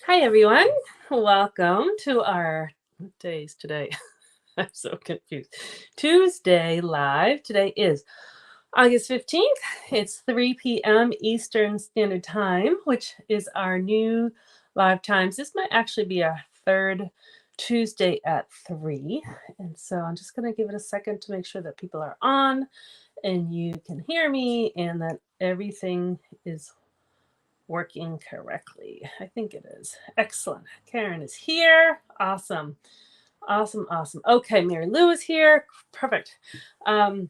Hi, everyone. Welcome to our what day is today? I'm so confused. Tuesday live. Today is August 15th. It's 3 p.m. Eastern Standard Time, which is our new live times. This might actually be our third Tuesday at 3. And so I'm just going to give it a second to make sure that people are on and you can hear me and that everything is working correctly. I think it is. Excellent. Karen is here. Awesome. Awesome. Awesome. Okay, Mary Lou is here. Perfect. Um,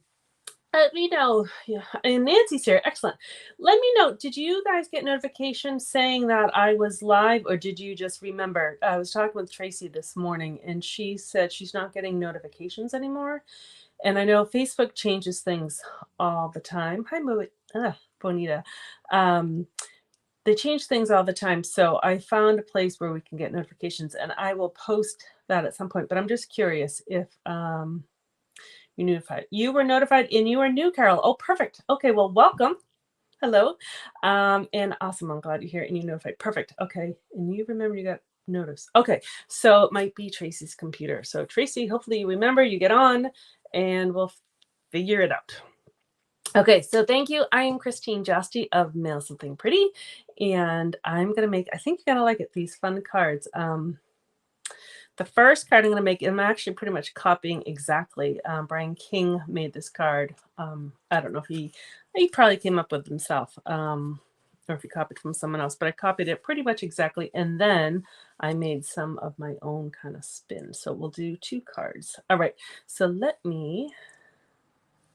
Let me know. Yeah, and Nancy's here. Excellent. Let me know. Did you guys get notifications saying that I was live, or did you just remember? I was talking with Tracy this morning, and she said she's not getting notifications anymore. And I know Facebook changes things all the time. Hi, Bonita. Um, they change things all the time. So I found a place where we can get notifications, and I will post that at some point. But I'm just curious if you notified. You were notified, and you are new, Carol. Oh, perfect. Okay, well, welcome. Hello. And awesome. I'm glad you're here and you notified. Perfect. Okay. And you remember you got notice. Okay. So it might be Tracy's computer. So Tracy, hopefully you remember, you get on and we'll figure it out. Okay, so thank you. I am Christine Josti of Mail Something Pretty, and I'm gonna make, I think you're gonna like it, these fun cards. The first card I'm gonna make, I'm actually pretty much copying exactly. Brian King made this card. I don't know if he probably came up with himself, or if he copied from someone else, but I copied it pretty much exactly, and then I made some of my own kind of spin. So we'll do 2 cards. All right, so let me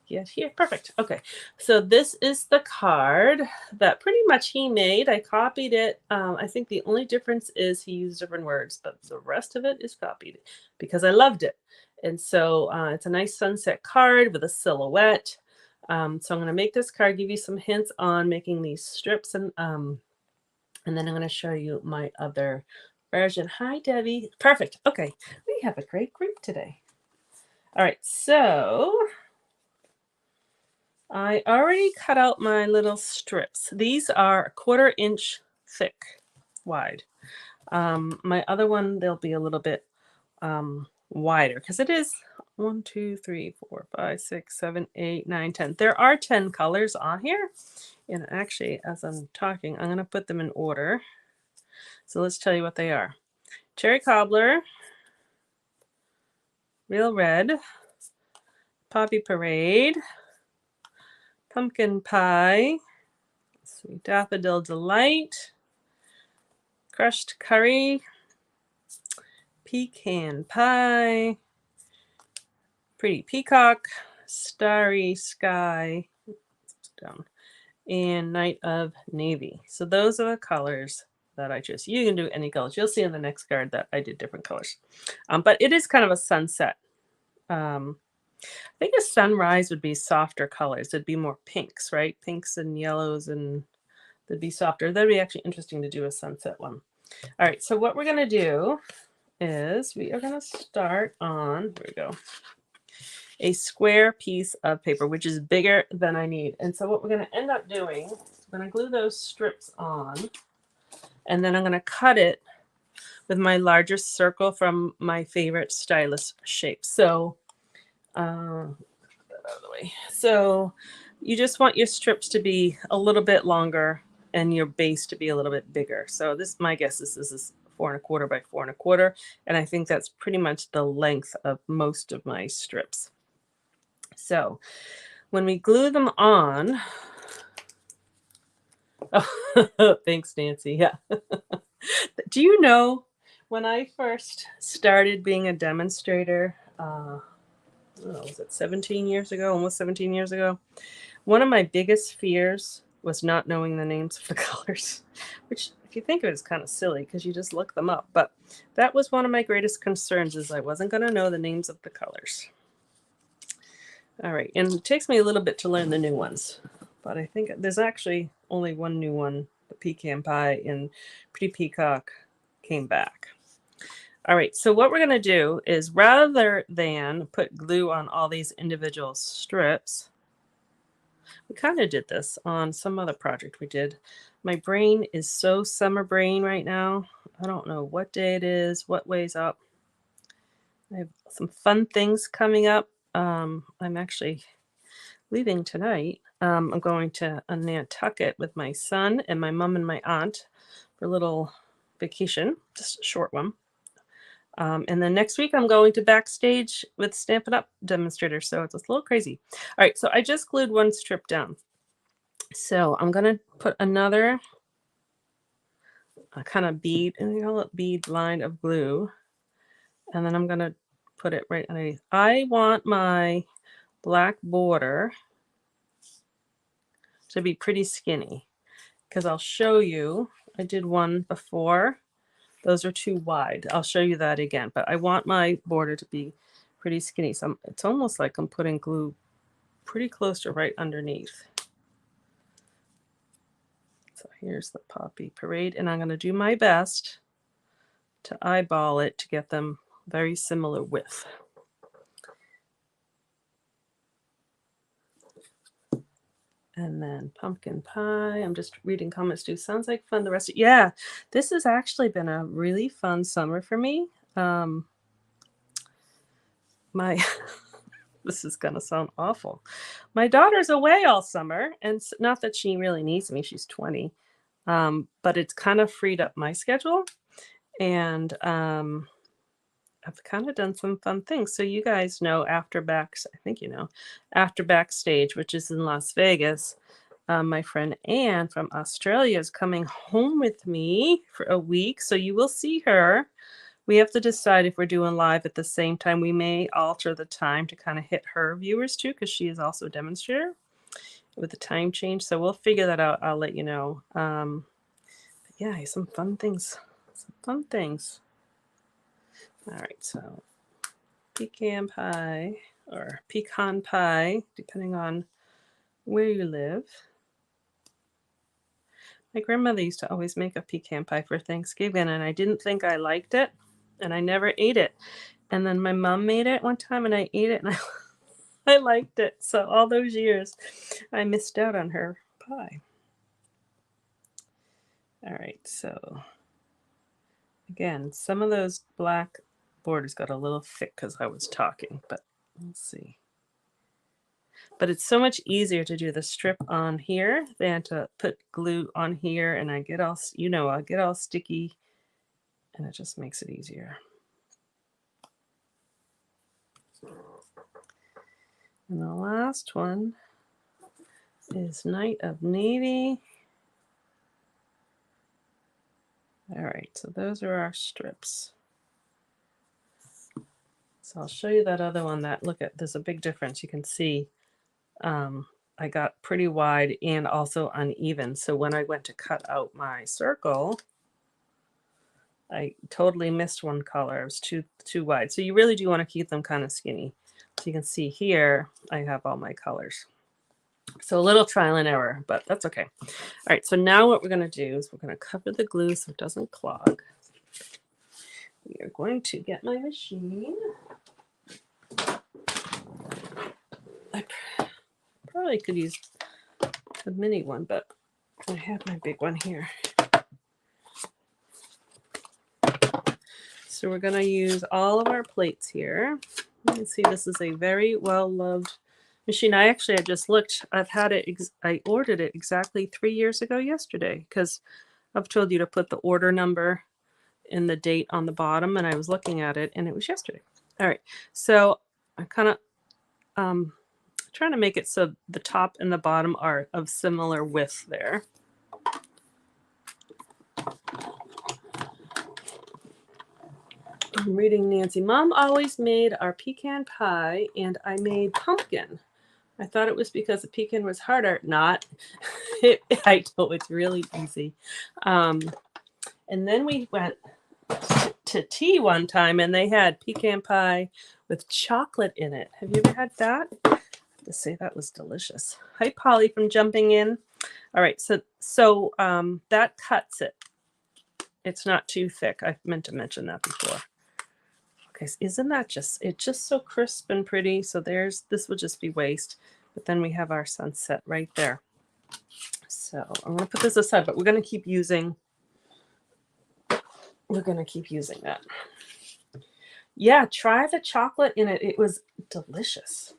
get here. Perfect. Okay. So this is the card that pretty much he made. I copied it. I think the only difference is he used different words, but the rest of it is copied because I loved it. And so it's a nice sunset card with a silhouette. So I'm going to make this card, give you some hints on making these strips, and then I'm going to show you my other version. Hi, Debbie. Perfect. Okay. We have a great group today. All right. So I already cut out my little strips. These are 1/4 inch thick, wide. My other one, they'll be a little bit wider because it is 1, 2, 3, 4, 5, 6, 7, 8, 9, 10. There are 10 colors on here. And actually, as I'm talking, I'm going to put them in order. So let's tell you what they are. Cherry Cobbler, Real Red, Poppy Parade, Pumpkin Pie, Sweet Daffodil Delight, Crushed Curry, Pecan Pie, Pretty Peacock, Starry Sky, down, and Night of Navy. So those are the colors that I chose. You can do any colors. You'll see in the next card that I did different colors. But it is kind of a sunset. I think a sunrise would be softer colors. It'd be more pinks, right? Pinks and yellows, and they'd be softer. That'd be actually interesting to do a sunset one. All right, so what we're going to do is we are going to start on, here we go, a square piece of paper, which is bigger than I need. And so what we're going to end up doing is I'm going to glue those strips on, and then I'm going to cut it with my largest circle from my favorite stylus shape. So, get that out of the way. So you just want your strips to be a little bit longer and your base to be a little bit bigger. So this, my guess is this is 4 1/4 by 4 1/4, and I think that's pretty much the length of most of my strips. So when we glue them on, oh, thanks, Nancy. Yeah. Do you know when I first started being a demonstrator, was it 17 years ago, almost 17 years ago? One of my biggest fears was not knowing the names of the colors, which if you think of it is kind of silly because you just look them up. But that was one of my greatest concerns, is I wasn't going to know the names of the colors. All right, and it takes me a little bit to learn the new ones, but I think there's actually only one new one. The Pecan Pie and Pretty Peacock came back. All right, so what we're going to do is, rather than put glue on all these individual strips, We kind of did this on some other project we did. My brain is so summer brain right now. I don't know what day it is, what way's up. I have some fun things coming up. I'm actually leaving tonight. I'm going to Nantucket with my son and my mom and my aunt for a little vacation, just a short one. And then next week I'm going to backstage with Stampin' Up! Demonstrator, so it's a little crazy. All right, so I just glued one strip down. So I'm going to put another kind of bead, and you know, bead line of glue, and then I'm going to put it right underneath. I want my black border to be pretty skinny because I'll show you. I did one before. Those are too wide. I'll show you that again, but I want my border to be pretty skinny. So it's almost like I'm putting glue pretty close to right underneath. So here's the Poppy Parade, and I'm going to do my best to eyeball it to get them very similar width. And then pumpkin pie. I'm just reading comments too. Sounds like fun. The rest of yeah, this has actually been a really fun summer for me. My this is gonna sound awful. My daughter's away all summer, and not that she really needs me. She's 20, but it's kind of freed up my schedule, and I've kind of done some fun things. So you guys know I think you know, After Backstage, which is in Las Vegas. My friend Anne from Australia is coming home with me for a week, so you will see her. We have to decide if we're doing live at the same time. We may alter the time to kind of hit her viewers too, because she is also a demonstrator with the time change. So we'll figure that out. I'll let you know. Yeah, some fun things. Some fun things. All right, so pecan pie or pecan pie, depending on where you live. My grandmother used to always make a pecan pie for Thanksgiving, and I didn't think I liked it, and I never ate it. And then my mom made it one time, and I ate it, and I liked it. So all those years, I missed out on her pie. All right, so again, some of those black borders got a little thick because I was talking, but let's see. But it's so much easier to do the strip on here than to put glue on here, and I get all, I get all sticky, and it just makes it easier. And the last one is Night of Navy. All right, so those are our strips. So I'll show you that other one. There's a big difference. You can see I got pretty wide and also uneven. So when I went to cut out my circle, I totally missed one color. It was too wide. So you really do want to keep them kind of skinny. So you can see here, I have all my colors. So a little trial and error, but that's okay. All right, so now what we're going to do is we're going to cover the glue so it doesn't clog. We are going to get my machine. I probably could use a mini one, but I have my big one here. So we're going to use all of our plates here. You can see this is a very well-loved machine. I just looked. I've had it. I ordered it exactly 3 years ago yesterday because I've told you to put the order number and the date on the bottom, and I was looking at it, and it was yesterday. All right. So I'm kind of trying to make it so the top and the bottom are of similar width there. I'm reading Nancy. Mom always made our pecan pie, and I made pumpkin. I thought it was because the pecan was harder. Not. I know it's really easy. And then we went to tea one time, and they had pecan pie with chocolate in it. Have you ever had that? I have to say that was delicious. Hi, Polly from Jumping In. All right, so that cuts it. It's not too thick. I meant to mention that before. Okay, isn't that it's just so crisp and pretty. So this will just be waste. But then we have our sunset right there. So I'm going to put this aside, but we're going to keep using that. Yeah, try the chocolate in it. It was delicious.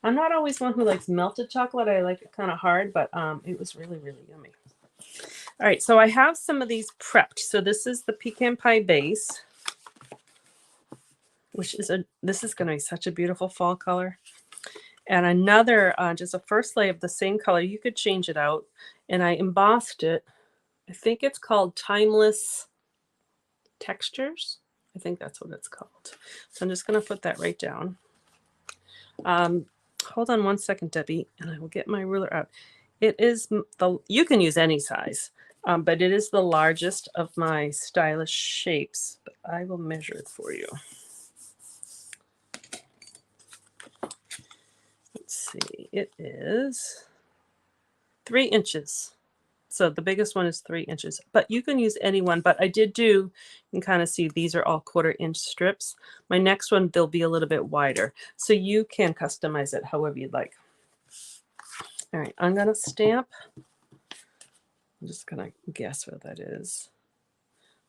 I'm not always one who likes melted chocolate. I like it kind of hard, but it was really, really yummy. All right, so I have some of these prepped. So this is the pecan pie base, which is this is going to be such a beautiful fall color. And another, just a first layer of the same color. You could change it out. And I embossed it. I think it's called Timeless Textures. I think that's what it's called. So I'm just going to put that right down. Hold on one second, Debbie, and I will get my ruler out. It is you can use any size, but it is the largest of my stylish shapes. But I will measure it for you. Let's see, it is 3 inches. So the biggest one is 3 inches, but you can use any one. But I did do, you can kind of see these are all 1/4 inch strips. My next one, they'll be a little bit wider. So you can customize it however you'd like. All right, I'm going to stamp. I'm just going to guess what that is.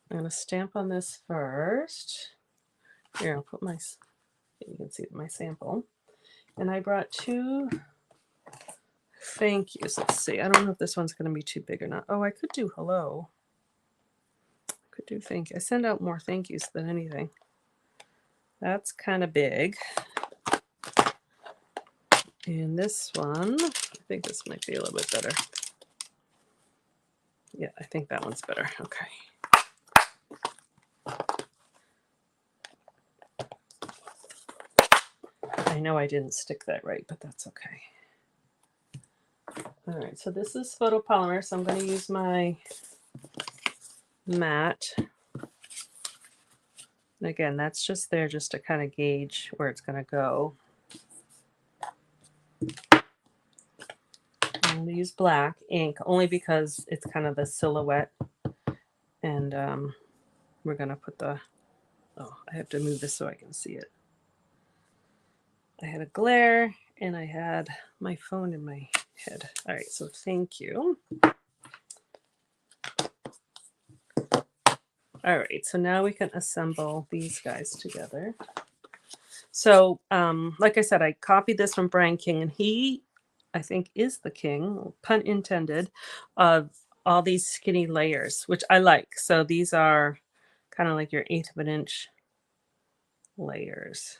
I'm going to stamp on this first. Here, I'll put my, you can see my sample. And I brought 2 thank yous. Let's see. I don't know if this one's going to be too big or not. Oh, I could do hello. I could do thank you. I send out more thank yous than anything. That's kind of big. And this one, I think this might be a little bit better. Yeah, I think that one's better. Okay. I know I didn't stick that right, but that's okay. All right, so this is photopolymer, so I'm going to use my matte. And again, that's just there just to kind of gauge where it's going to go. I'm going to use black ink only because it's kind of the silhouette. And we're going to put the, oh, I have to move this so I can see it. I had a glare and I had my phone in my head. All right, so thank you. All right, so now we can assemble these guys together. So, like I said, I copied this from Brian King, and he, I think, is the king, pun intended, of all these skinny layers, which I like. So these are kind of like your 1/8 of an inch layers.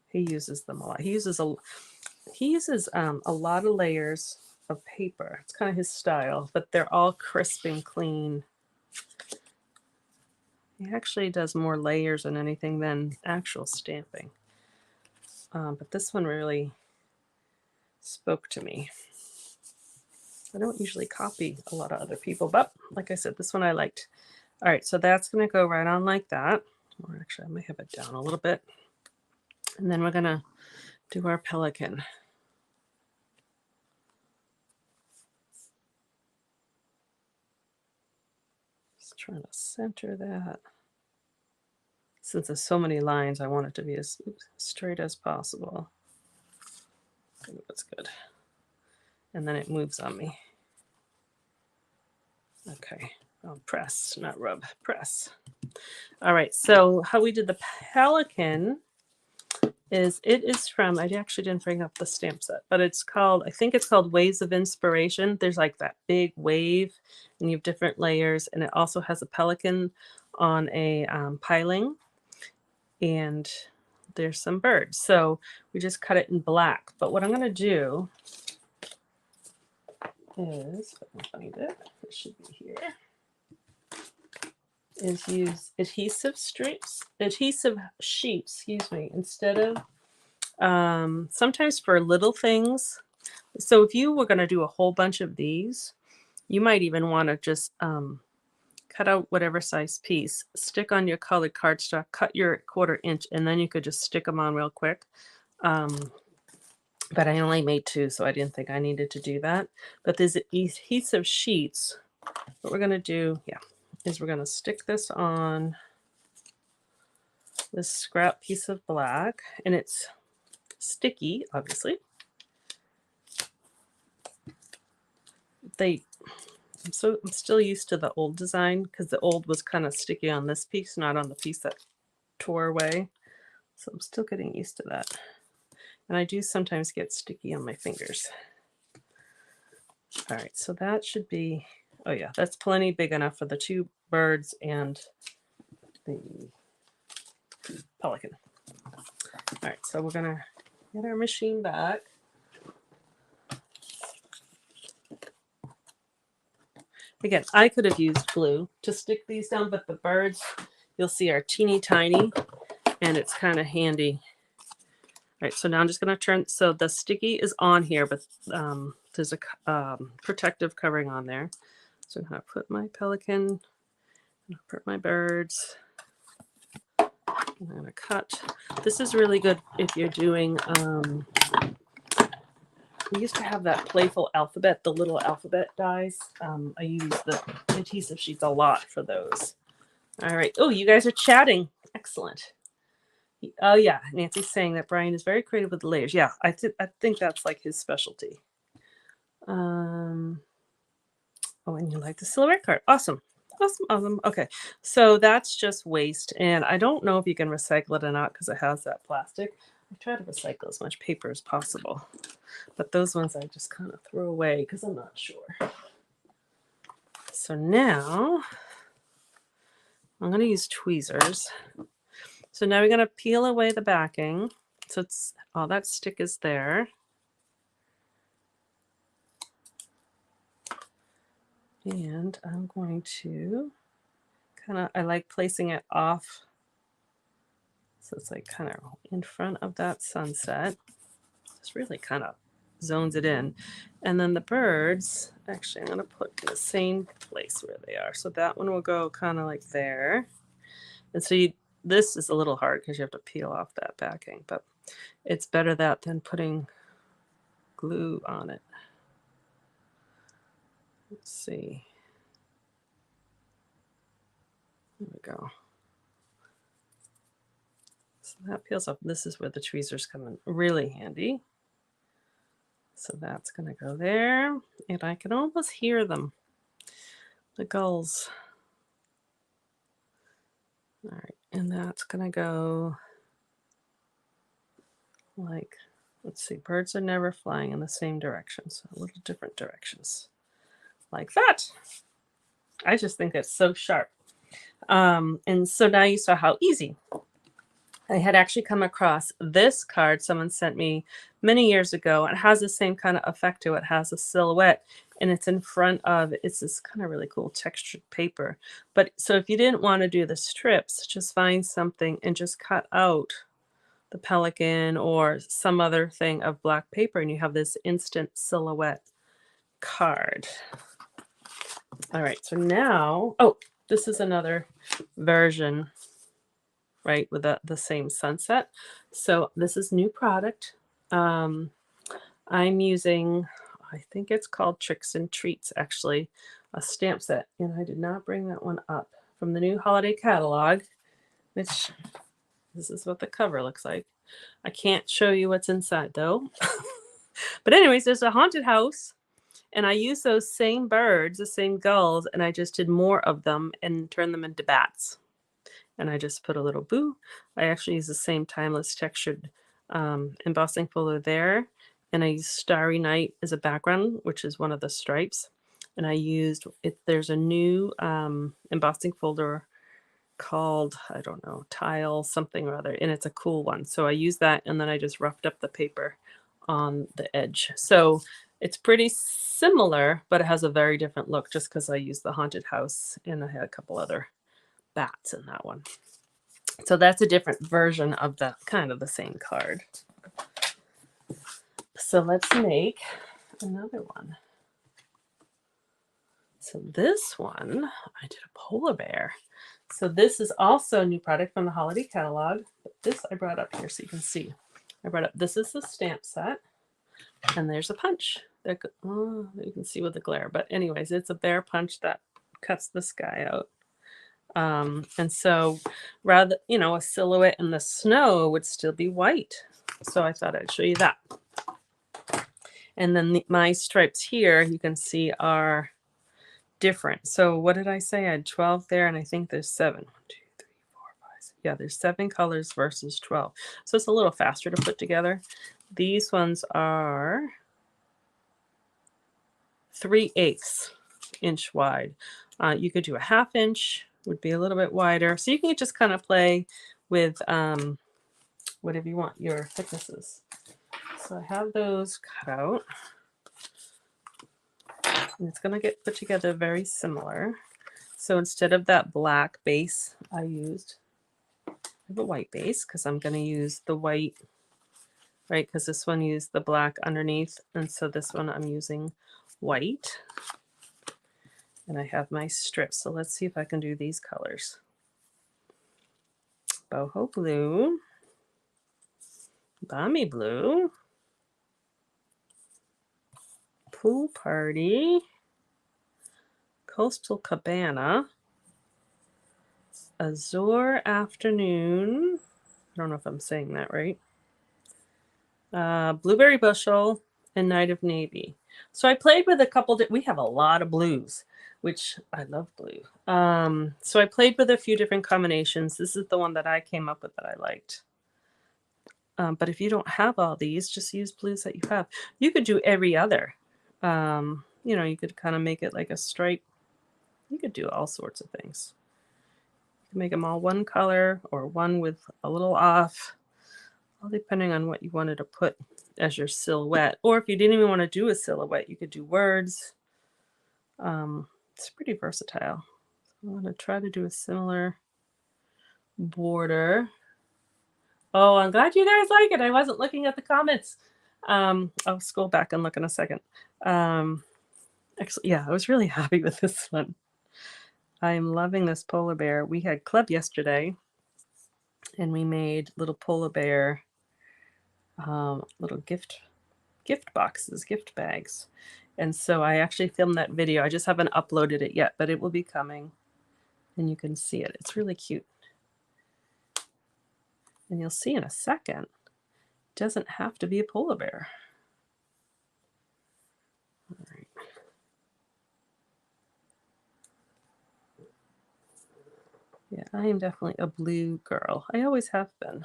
He uses them a lot. He uses a lot of layers of paper. It's kind of his style, but they're all crisp and clean. He actually does more layers than anything than actual stamping. But this one really spoke to me. I don't usually copy a lot of other people, but like I said, this one I liked. All right, so that's going to go right on like that. Or actually, I might have it down a little bit. And then we're going to do our pelican. Just trying to center that. Since there's so many lines, I want it to be as straight as possible. That's good. And then it moves on me. Okay. Oh, press, not rub, press. All right, so how we did the pelican is, it is from, I actually didn't bring up the stamp set, but it's called, I think it's called Waves of Inspiration. There's like that big wave and you have different layers, and it also has a pelican on a piling, and there's some birds. So we just cut it in black. But what I'm going to do is, if I can find it, it should be here, is use adhesive sheets, excuse me, instead of sometimes for little things. So if you were going to do a whole bunch of these, you might even want to just cut out whatever size piece, stick on your colored cardstock, cut your 1/4 inch, and then you could just stick them on real quick. But I only made 2, so I didn't think I needed to do that. But these adhesive sheets, what we're going to do, is we're going to stick this on this scrap piece of black, and it's sticky, obviously. I'm still used to the old design because the old was kind of sticky on this piece, not on the piece that tore away. So I'm still getting used to that. And I do sometimes get sticky on my fingers. All right, so that should be, oh yeah, that's plenty big enough for the 2 birds and the pelican. All right, so we're gonna get our machine back. Again, I could have used glue to stick these down, but the birds, you'll see, are teeny tiny, and it's kind of handy. All right, so now I'm just going to turn, so the sticky is on here, but there's a protective covering on there. So I'm going to put my pelican, put my birds. I'm going to cut. This is really good if you're doing, we used to have that playful alphabet, the little alphabet dies. I use the adhesive sheets a lot for those. All right. Oh, you guys are chatting. Excellent. Oh yeah, Nancy's saying that Brian is very creative with the layers. Yeah, I think that's like his specialty. Oh, and you like the silhouette card. Awesome. Awesome. Okay, so that's just waste, and I don't know if you can recycle it or not because it has that plastic. I try to recycle as much paper as possible, but those ones I just kind of throw away because I'm not sure. So now I'm going to use tweezers. So now we're going to peel away the backing. So it's all that stick is there. And I'm going to I like placing it off. So it's like kind of in front of that sunset. Just really kind of zones it in. And then the birds, actually, I'm going to put in the same place where they are. So that one will go kind of like there. And so this is a little hard because you have to peel off that backing, but it's better that than putting glue on it. Let's see. There we go. So that peels off. This is where the tweezers come in really handy. So that's going to go there. And I can almost hear them. The gulls. All right. And that's going to go like, let's see, birds are never flying in the same direction. So a little different directions. Like that. I just think it's so sharp. And so now you saw how easy. I had actually come across this card someone sent me many years ago. It has the same kind of effect to it. It has a silhouette and it's in front of, it's this kind of really cool textured paper. But so if you didn't want to do the strips, just find something and just cut out the pelican or some other thing of black paper and you have this instant silhouette card. All right, so now, oh, this is another version, right, with the same sunset. So this is new product. I'm using, I think it's called Tricks and Treats, actually, a stamp set. And I did not bring that one up from the new holiday catalog, which this is what the cover looks like. I can't show you what's inside though. But anyways, there's a haunted house. And I used those same birds, the same gulls, and I just did more of them and turned them into bats. And I just put a little boo. I actually use the same timeless textured embossing folder there. And I used Starry Night as a background, which is one of the stripes. And I used, there's a new embossing folder called, I don't know, Tile something or other. And it's a cool one. So I used that and then I just roughed up the paper on the edge. So it's pretty similar, but it has a very different look just because I used the haunted house and I had a couple other bats in that one. So that's a different version of the kind of the same card. So let's make another one. So this one, I did a polar bear. So this is also a new product from the holiday catalog. But this I brought up here so you can see. I brought up, this is the stamp set. And there's a punch. Oh, you can see with the glare. But anyways, it's a bear punch that cuts the sky out. And so rather, a silhouette in the snow would still be white. So I thought I'd show you that. And then my stripes here, you can see, are different. So what did I say? I had 12 there, and I think there's 7. 1, 2, 3, 4, 5, 6. Yeah, there's 7 colors versus 12. So it's a little faster to put together. These ones are 3/8 inch wide. You could do a 1/2 inch, would be a little bit wider. So you can just kind of play with whatever you want your thicknesses. So I have those cut out. And it's going to get put together very similar. So instead of that black base, I have a white base because I'm going to use the white, right? Because this one used the black underneath. And so this one I'm using white. And I have my strips. So let's see if I can do these colors. Boho blue, Balmy blue, Pool Party, Coastal Cabana, Azure Afternoon. I don't know if I'm saying that right. Blueberry Bushel, and Night of Navy. So I played with a couple. We have a lot of blues, which I love blue. So I played with a few different combinations. This is the one that I came up with that I liked. But if you don't have all these, just use blues that you have. You could do every other. You know, you could kind of make it like a stripe. You could do all sorts of things. You can make them all one color or one with a little off, all depending on what you wanted to put as your silhouette. Or if you didn't even want to do a silhouette, you could do words. It's pretty versatile. I'm going to try to do a similar border. Oh, I'm glad you guys like it. I wasn't looking at the comments. I'll scroll back and look in a second. Actually, yeah, I was really happy with this one. I'm loving this polar bear. We had club yesterday, and we made little polar bear little gift boxes, gift bags. And so I actually filmed that video. I just haven't uploaded it yet, but it will be coming, and you can see it. It's really cute. And you'll see in a second, it doesn't have to be a polar bear. All right. Yeah, I am definitely a blue girl. I always have been.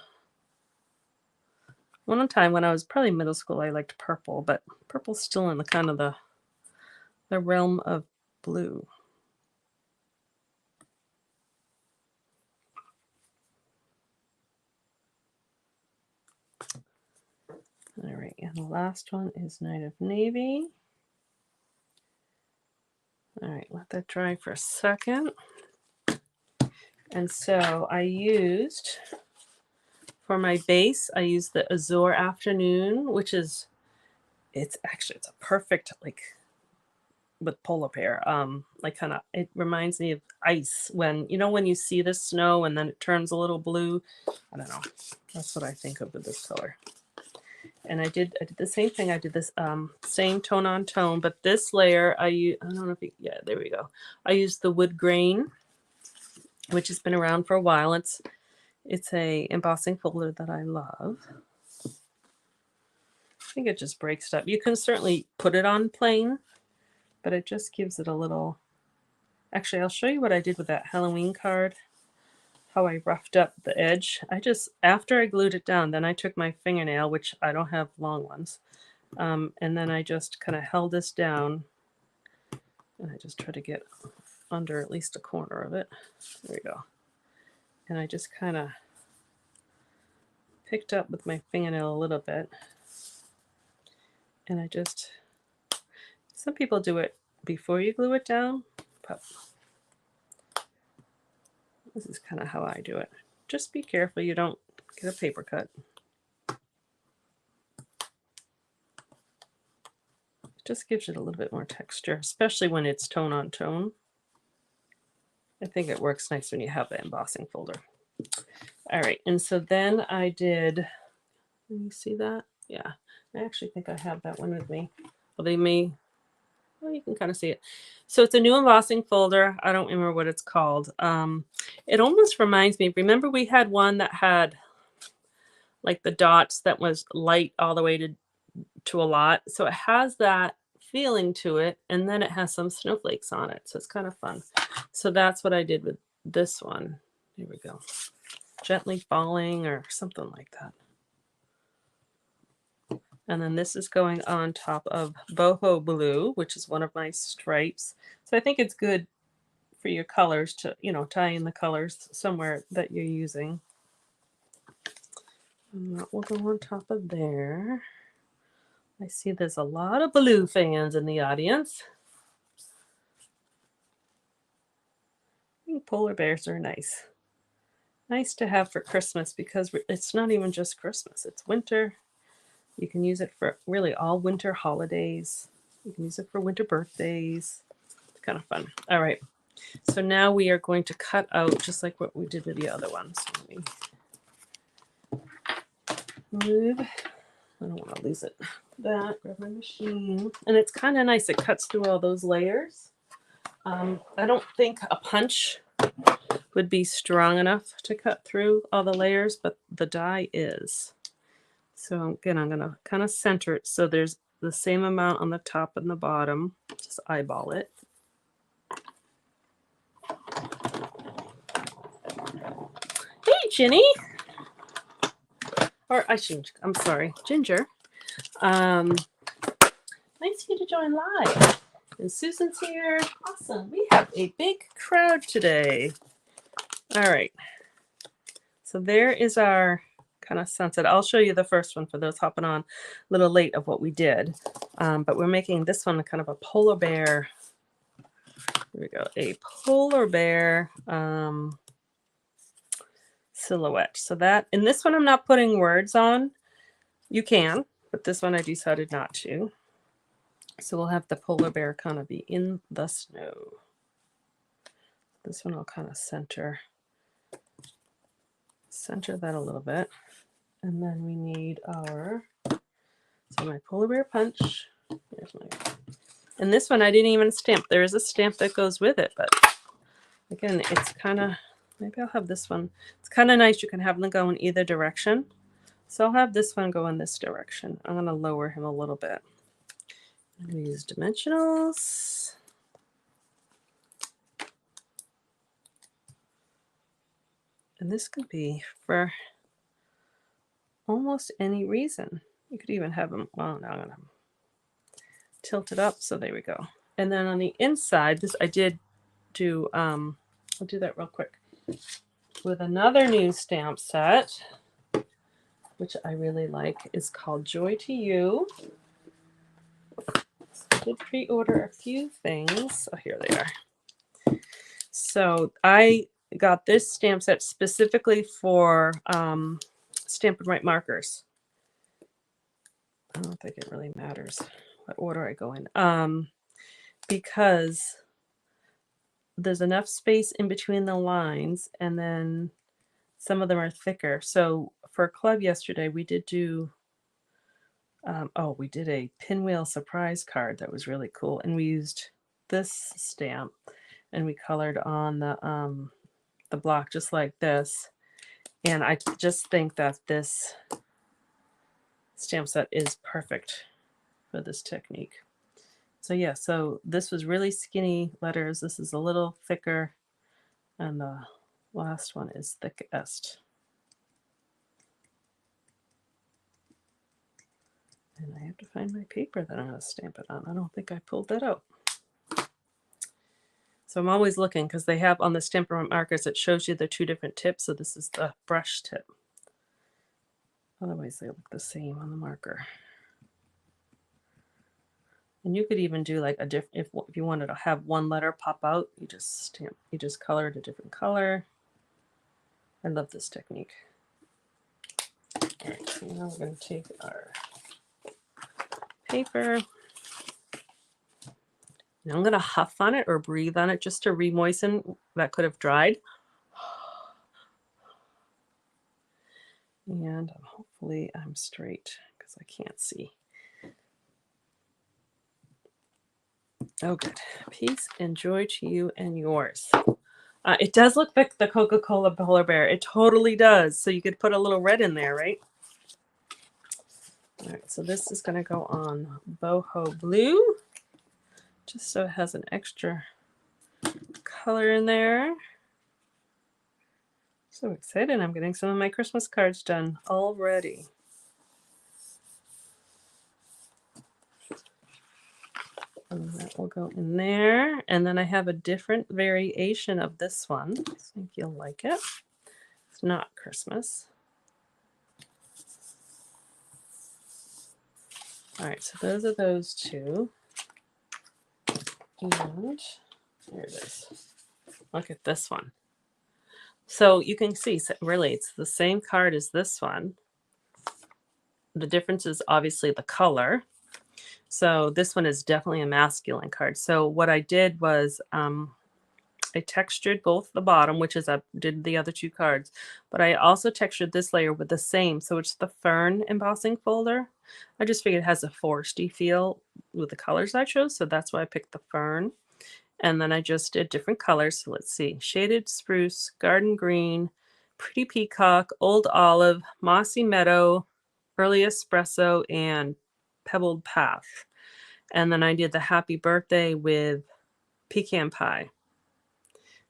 One time when I was probably middle school, I liked purple, but purple's still in the kind of the realm of blue. All right, and the last one is Night of Navy. All right, let that dry for a second. And so I used, for my base, I used the Azure Afternoon, which is, it's a perfect, like, with polar bear, like kind of, it reminds me of ice when, you know, when you see the snow and then it turns a little blue. I don't know. That's what I think of with this color. And I did the same thing. I did this same tone on tone, but this layer I don't know if you, yeah, there we go. I used the wood grain, which has been around for a while. It's a embossing folder that I love. I think it just breaks it up. You can certainly put it on plain, but it just gives it a little. Actually, I'll show you what I did with that Halloween card, how I roughed up the edge. After I glued it down, then I took my fingernail, which I don't have long ones, and then I just kind of held this down, and I just try to get under at least a corner of it. There we go. And I just kind of picked up with my fingernail a little bit, and some people do it before you glue it down, but this is kind of how I do it. Just be careful you don't get a paper cut. It just gives it a little bit more texture, especially when it's tone on tone. I think it works nice when you have the embossing folder. All right, and so then I did, can you see that? Yeah, I actually think I have that one with me. Well, you can kind of see it. So it's a new embossing folder. I don't remember what it's called. It almost reminds me, remember we had one that had like the dots that was light all the way to to a lot. So it has that feeling to it, and then it has some snowflakes on it. So it's kind of fun. So that's what I did with this one. Here we go. Gently falling or something like that. And then this is going on top of Boho Blue, which is one of my stripes. So I think it's good for your colors to, you know, tie in the colors somewhere that you're using. And that will go on top of there. I see there's a lot of blue fans in the audience. I think polar bears are nice. Nice to have for Christmas because it's not even just Christmas, it's winter. You can use it for really all winter holidays. You can use it for winter birthdays. It's kind of fun. All right. So now we are going to cut out just like what we did with the other ones. So let me move. I don't want to lose it. That, grab my machine. And it's kind of nice. It cuts through all those layers. I don't think a punch would be strong enough to cut through all the layers, but the die is. So again, I'm going to kind of center it so there's the same amount on the top and the bottom. Just eyeball it. Hey, Ginny. Or I shouldn't, I'm sorry, Ginger. Nice of you to join live. And Susan's here. Awesome. We have a big crowd today. All right. So there is our kind of sunset. I'll show you the first one for those hopping on a little late of what we did. But we're making this one kind of a polar bear. Here we go. A polar bear silhouette. So that, in this one, I'm not putting words on. You can, but this one I decided not to. So we'll have the polar bear kind of be in the snow. This one I'll kind of center that a little bit. And then we need our, so my polar bear punch. Here's my, and this one I didn't even stamp. There is a stamp that goes with it, but again, it's kind of, maybe I'll have this one. It's kind of nice. You can have them go in either direction. So I'll have this one go in this direction. I'm going to lower him a little bit. I'm going to use dimensionals. And this could be for almost any reason. You could even have them, well, now I'm going to tilt it up. So there we go. And then on the inside, this I did do, I'll do that real quick with another new stamp set, which I really like, is called Joy to You. So I did pre-order a few things. Oh, here they are. So I got this stamp set specifically for Stampin' Write markers. I don't think it really matters what order I go in, because there's enough space in between the lines, and then some of them are thicker. So for club yesterday, we did do, we did a pinwheel surprise card that was really cool, and we used this stamp, and we colored on the block just like this. And I just think that this stamp set is perfect for this technique. So yeah, so this was really skinny letters. This is a little thicker, and the last one is thickest. And I have to find my paper that I'm going to stamp it on. I don't think I pulled that out. So I'm always looking, because they have on the Stampin' Write markers, it shows you the two different tips. So this is the brush tip. Otherwise they look the same on the marker. And you could even do like a different, if you wanted to have one letter pop out, you just stamp, you just color it a different color. I love this technique. All right, so now we're going to take our paper. Now I'm going to huff on it or breathe on it just to re-moisten that could have dried. And hopefully I'm straight because I can't see. Oh, good. Peace and joy to you and yours. It does look like the Coca-Cola polar bear. It totally does. So you could put a little red in there, right? All right, so this is going to go on boho blue, just so it has an extra color in there. So excited. I'm getting some of my Christmas cards done already. And that will go in there. And then I have a different variation of this one. I think you'll like it. It's not Christmas. All right, so those are those two. And here it is. Look at this one. So you can see, really, it's the same card as this one. The difference is obviously the color. So this one is definitely a masculine card. So what I did was I textured both the bottom, which is I did the other two cards, but I also textured this layer with the same. So it's the fern embossing folder. I just figured it has a foresty feel with the colors I chose. So that's why I picked the fern. And then I just did different colors. So let's see, shaded spruce, garden green, pretty peacock, old olive, mossy meadow, early espresso, and pebbled path. And then I did the happy birthday with pecan pie.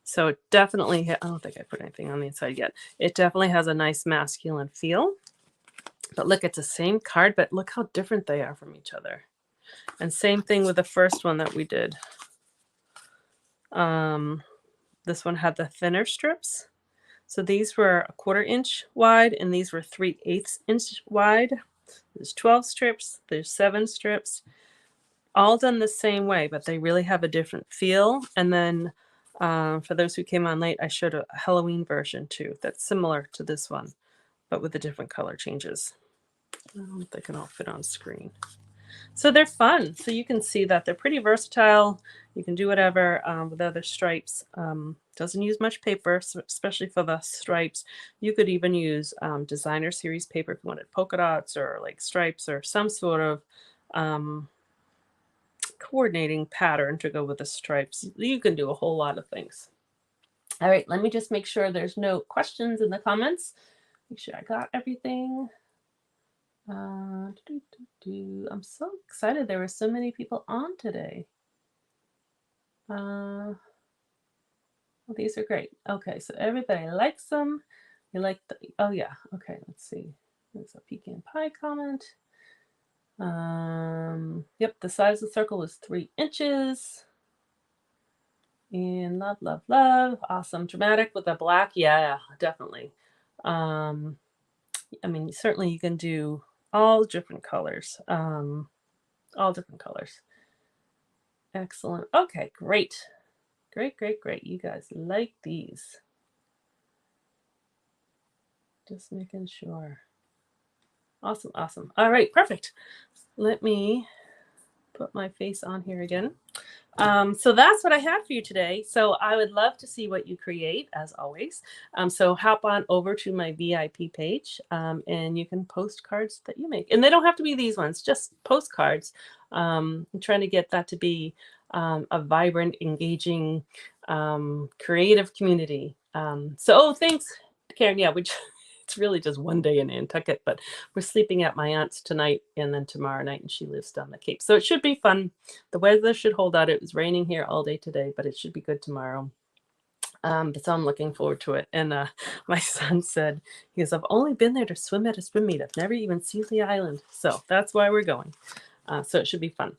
So it definitely, I don't think I put anything on the inside yet. It definitely has a nice masculine feel. But look, it's the same card, but look how different they are from each other. And same thing with the first one that we did. This one had the thinner strips. So these were 1/4 inch wide and these were 3/8 inch wide. There's 12 strips, there's 7 strips, all done the same way, but they really have a different feel. And then for those who came on late, I showed a Halloween version too that's similar to this one, but with the different color changes. I don't know if they can all fit on screen. So they're fun. So you can see that they're pretty versatile. You can do whatever with other stripes. Doesn't use much paper, so especially for the stripes. You could even use designer series paper if you wanted polka dots or like stripes or some sort of coordinating pattern to go with the stripes. You can do a whole lot of things. All right, let me just make sure there's no questions in the comments. Make sure I got everything. I'm so excited there were so many people on today. Well, these are great. Okay, so everybody likes them. You like the, oh yeah, okay, let's see. There's a pecan pie comment. Yep, the size of the circle is 3 inches. And love, love, love. Awesome. Dramatic with the black. Yeah, definitely. I mean, certainly you can do all different colors. All different colors. Excellent. Okay, great. Great, great, great. You guys like these. Just making sure. Awesome, awesome. All right, perfect. Let me put my face on here again. So that's what I had for you today. So I would love to see what you create, as always. So hop on over to my VIP page and you can post cards that you make. And they don't have to be these ones, just postcards. I'm trying to get that to be a vibrant, engaging, creative community. So thanks, Karen. Yeah, it's really just one day in Nantucket, but we're sleeping at my aunt's tonight and then tomorrow night, and she lives down the Cape. So it should be fun. The weather should hold out. It was raining here all day today, but it should be good tomorrow. So I'm looking forward to it. And my son said, he goes, I've only been there to swim at a swim meet. I've never even seen the island. So that's why we're going. So it should be fun.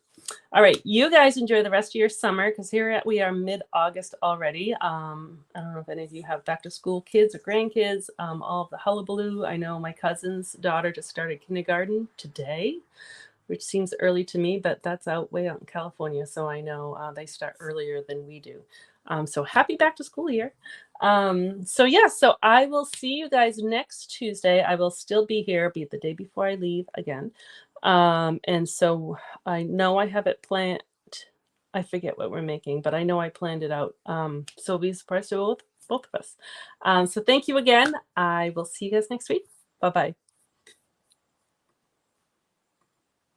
All right, you guys enjoy the rest of your summer because we are mid-August already. I don't know if any of you have back-to-school kids or grandkids, all of the hullabaloo. I know my cousin's daughter just started kindergarten today, which seems early to me, but that's way out in California, so I know they start earlier than we do. So happy back-to-school year. So I will see you guys next Tuesday. I will still be here, be the day before I leave again. And so I know I have it planned. I forget what we're making, but I know I planned it out. So it'll be a surprise to both of us. So thank you again. I will see you guys next week. Bye-bye.